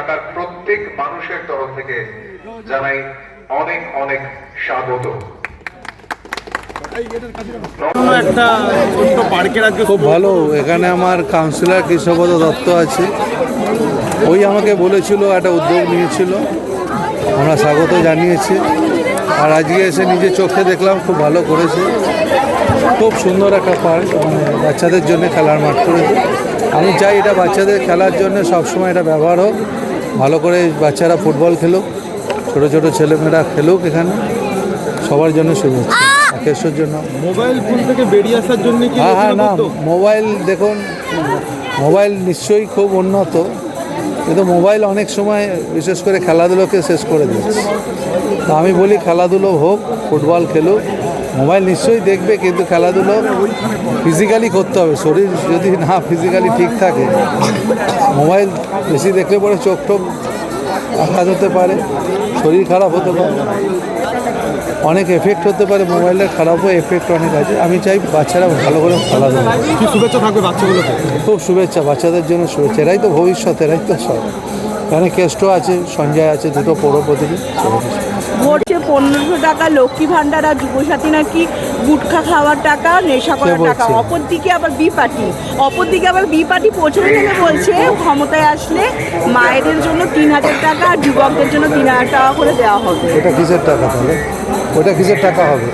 ঢাকার প্রত্যেক মানুষের তরফ থেকে জানাই অনেক অনেক স্বাগত। একটা ছোট্ট পার্কের আজকে খুব ভালো। এখানে আমার কাউন্সিলর কৃষ্ণপদ দত্ত আছে, ওই আমাকে বলেছিল, একটা উদ্যোগ নিয়েছিল, আমরা স্বাগত জানিয়েছি। আর আজকে এসে নিজের চোখে দেখলাম, খুব ভালো করেছে, খুব সুন্দর একটা পার্ক, মানে বাচ্চাদের জন্য খেলার মাঠ করেছে। আমি চাই এটা বাচ্চাদের খেলার জন্য সবসময় এটা ব্যবহার হোক, ভালো করে বাচ্চারা ফুটবল খেলুক, ছোটো ছোটো ছেলেমেয়েরা খেলুক, এখানে সবার জন্য শুভেচ্ছা। রাকেশের জন্য মোবাইল ফোন থেকে বেরিয়ে আসার জন্য কি হ্যাঁ না, মোবাইল দেখুন, মোবাইল নিশ্চয়ই খুব উন্নত, কিন্তু মোবাইল অনেক সময় বিশেষ করে খেলাধুলোকে শেষ করে দিচ্ছে। তো আমি বলি খেলাধুলো হোক, ফুটবল খেলুক, মোবাইল নিশ্চয়ই দেখবে, কিন্তু খেলাধুলো ফিজিক্যালি করতে হবে। শরীর যদি না ফিজিক্যালি ঠিক থাকে, মোবাইল বেশি দেখলে পরে চোখ টোক আঘাত হতে পারে, শরীর খারাপ হতে পারে, অনেক এফেক্ট হতে পারে। মোবাইলের খারাপও এফেক্ট অনেক আছে। আমি চাই বাচ্চারা ভালো করে খেলাধুলা। কি শুভেচ্ছা থাকবে বাচ্চাগুলোকে? খুব শুভেচ্ছা, বাচ্চাদের জন্য শুভেচ্ছা। এরাই তো ভবিষ্যৎ, এরাই তো সব। এখানে কেষ্ট আছে, সঞ্জয় আছে, দুটো পৌর প্রতিনিধি। ঘটছে 1500 টাকা লক্ষ্মী ভান্ডার আর যুবসাথী নাকি গুটখা খাওয়ার টাকা, নেশা করার টাকা। অপরদিকে আবার বি পার্টি পৌঁছানো থেকে বলছে ক্ষমতায় আসলে মায়েদের জন্য 3000 টাকা আর যুবকদের জন্য 3000 টাকা করে দেওয়া হবে। ওটা কিসের টাকা তাহলে? ওটা কিসের টাকা হবে?